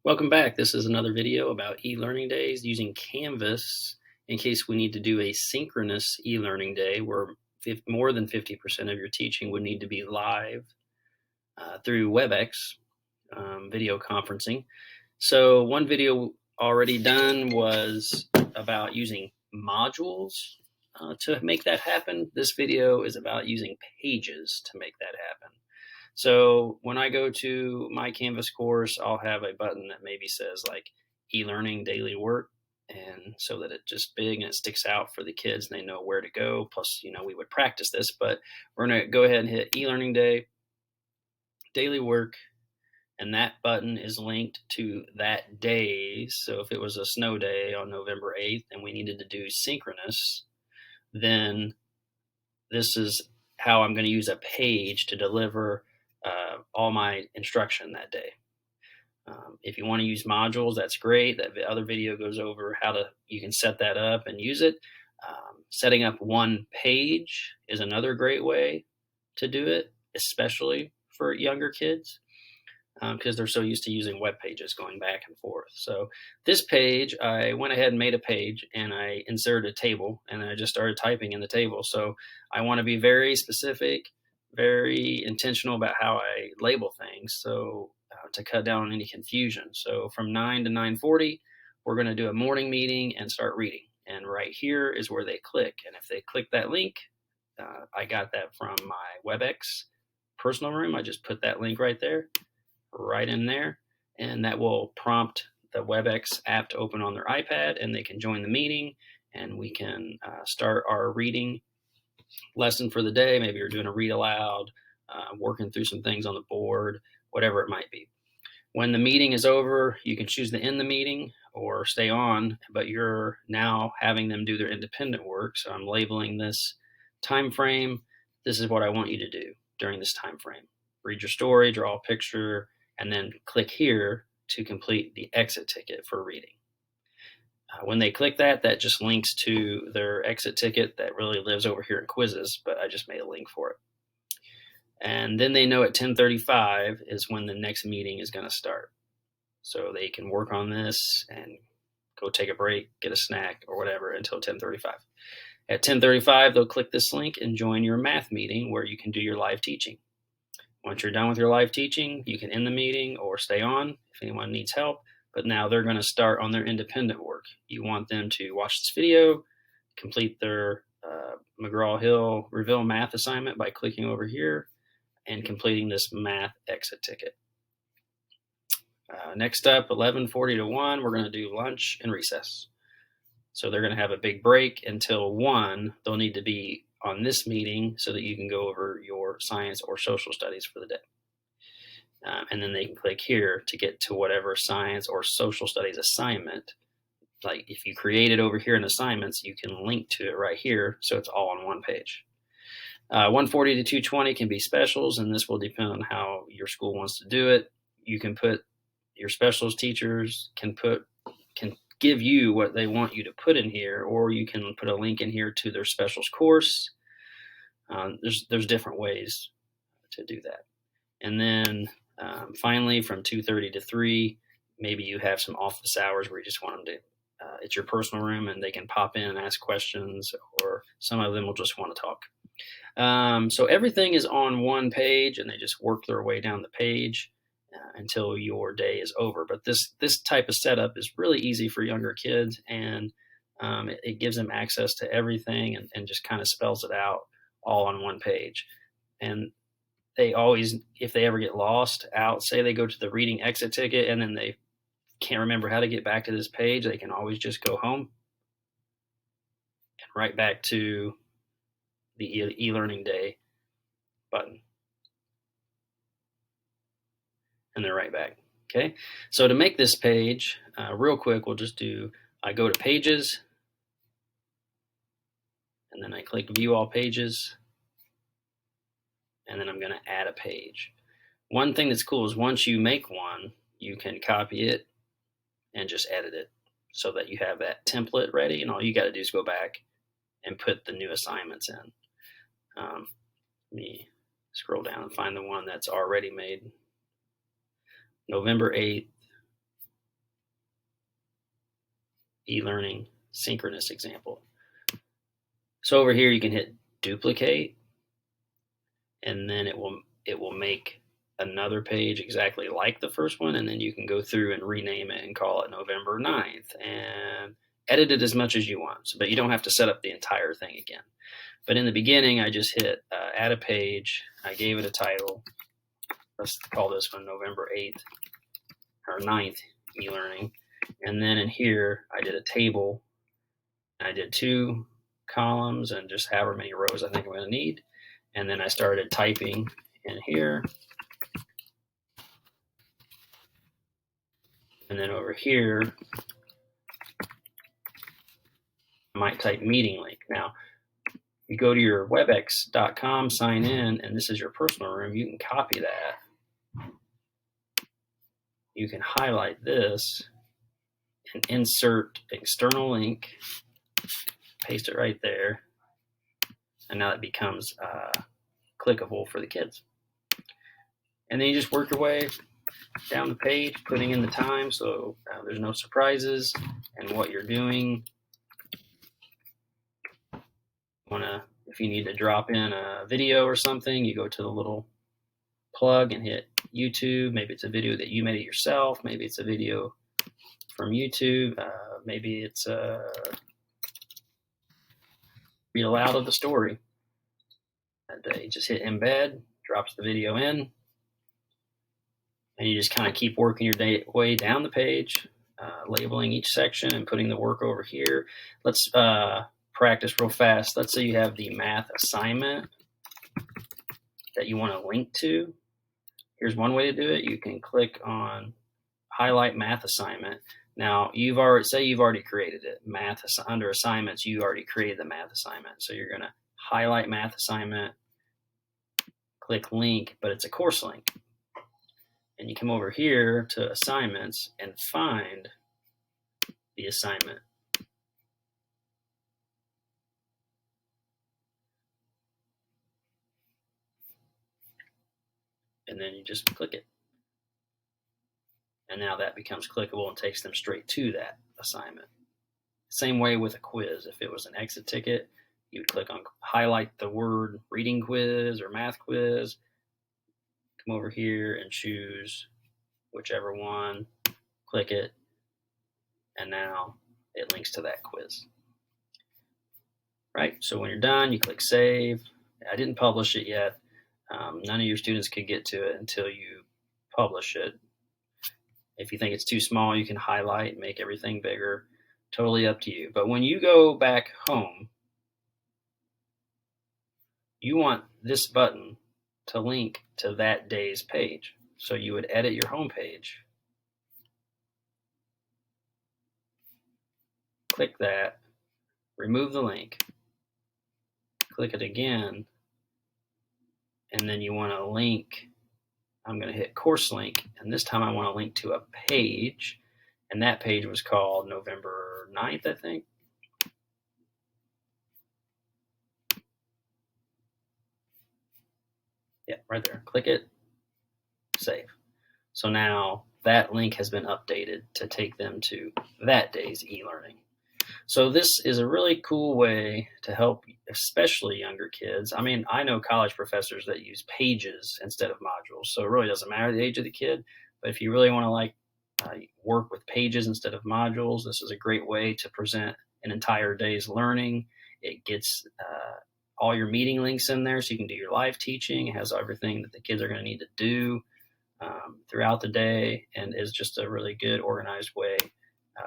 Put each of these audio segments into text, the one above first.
Welcome back. This is another video about e-learning days using Canvas in case we need to do a synchronous e-learning day where more than 50% of your teaching would need to be live through WebEx video conferencing. So one video already done was about using modules to make that happen. This video is about using pages to make that happen. So when I go to my Canvas course, I'll have a button that maybe says like e-learning daily work. And so that it's just big and it sticks out for the kids and they know where to go. Plus, we would practice this, but we're going to go ahead and hit e-learning day, daily work. And that button is linked to that day. So if it was a snow day on November 8th and we needed to do synchronous, then this is how I'm going to use a page to deliver all my instruction that day. If you want to use modules, that's great. That other video goes over how you can set that up and use it. Setting up one page is another great way to do it, especially for younger kids, because they're so used to using web pages going back and forth. So this page, I went ahead and made a page and I inserted a table and I just started typing in the table. So I want to be very specific, very intentional about how I label things. So to cut down on any confusion. So from 9 to 9:40, we're going to do a morning meeting and start reading. And right here is where they click. And if they click that link, I got that from my WebEx personal room. I just put that link right there, right in there. And that will prompt the WebEx app to open on their iPad and they can join the meeting and we can start our reading lesson for the day. Maybe you're doing a read aloud, working through some things on the board, whatever it might be. When the meeting is over, you can choose to end the meeting or stay on, but you're now having them do their independent work. So I'm labeling this time frame. This is what I want you to do during this time frame. Read your story, draw a picture, and then click here to complete the exit ticket for reading. When they click that, that just links to their exit ticket that really lives over here in quizzes, but I just made a link for it. And then they know at 10:35 is when the next meeting is going to start. So they can work on this and go take a break, get a snack or whatever until 10:35. At 10:35, they'll click this link and join your math meeting where you can do your live teaching. Once you're done with your live teaching, you can end the meeting or stay on if anyone needs help. But now they're going to start on their independent work. You want them to watch this video, complete their McGraw-Hill Reveal math assignment by clicking over here and completing this math exit ticket. Next up, 11:40 to 1, we're going to do lunch and recess. So they're going to have a big break until 1. They'll need to be on this meeting so that you can go over your science or social studies for the day. And then they can click here to get to whatever science or social studies assignment. Like if you create it over here in assignments, you can link to it right here so it's all on one page. 140 to 220 can be specials, and this will depend on how your school wants to do it. You can put your specials teachers can give you what they want you to put in here, or you can put a link in here to their specials course. There's different ways to do that. And then finally, from 2:30 to 3, maybe you have some office hours where you just want them to, it's your personal room and they can pop in and ask questions, or some of them will just want to talk. So everything is on one page and they just work their way down the page until your day is over. But this type of setup is really easy for younger kids, and it gives them access to everything and just kind of spells it out all on one page. And they always, if they ever get lost out, say they go to the reading exit ticket and then they can't remember how to get back to this page, they can always just go home and right back to the e-learning day button. And they're right back. Okay, so to make this page, real quick, we'll just I go to pages, and then I click view all pages, and then I'm going to add a page. One thing that's cool is once you make one, you can copy it and just edit it so that you have that template ready, and all you got to do is go back and put the new assignments in. Let me scroll down and find the one that's already made. November 8th, e-learning synchronous example. So over here you can hit duplicate, and then it will make another page exactly like the first one, and then you can go through and rename it and call it November 9th and edit it as much as you want, but you don't have to set up the entire thing again. But in the beginning, I just hit add a page. I gave it a title. Let's call this one November 8th or 9th e-learning. And then in here, I did a table. I did 2 columns and just however many rows I think I'm going to need. And then I started typing in here. And then over here, I might type meeting link. Now, you go to your webex.com, sign in, and this is your personal room. You can copy that. You can highlight this and insert external link, paste it right there, and now it becomes clickable for the kids. And then you just work your way down the page, putting in the time so there's no surprises and what you're doing. If you need to drop in a video or something, you go to the little plug and hit YouTube. Maybe it's a video that you made it yourself. Maybe it's a video from YouTube. Maybe it's read aloud of the story. And you just hit embed, drops the video in, and you just kind of keep working your way down the page, labeling each section and putting the work over here. Let's practice real fast. Let's say you have the math assignment that you want to link to. Here's one way to do it. You can click on highlight math assignment. Now you've already created it. Under assignments, you already created the math assignment. So you're going to highlight math assignment, click link, but it's a course link. And you come over here to assignments and find the assignment. And then you just click it. And now that becomes clickable and takes them straight to that assignment. Same way with a quiz. If it was an exit ticket, you would click on highlight the word reading quiz or math quiz, come over here and choose whichever one, click it, and now it links to that quiz. Right, so when you're done, you click save. I didn't publish it yet. None of your students could get to it until you publish it. If you think it's too small, you can highlight and make everything bigger. Totally up to you. But when you go back home, you want this button to link to that day's page. So you would edit your home page, click that, remove the link, click it again, and then you want to link. I'm going to hit course link, and this time I want to link to a page, and that page was called November 9th, I think. Yeah, right there. Click it, save. So now that link has been updated to take them to that day's e-learning. So this is a really cool way to help, especially younger kids. I mean, I know college professors that use pages instead of modules, so it really doesn't matter the age of the kid. But if you really want to work with pages instead of modules, this is a great way to present an entire day's learning. It gets all your meeting links in there, so you can do your live teaching. It has everything that the kids are going to need to do throughout the day, and is just a really good organized way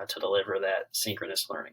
to deliver that synchronous learning.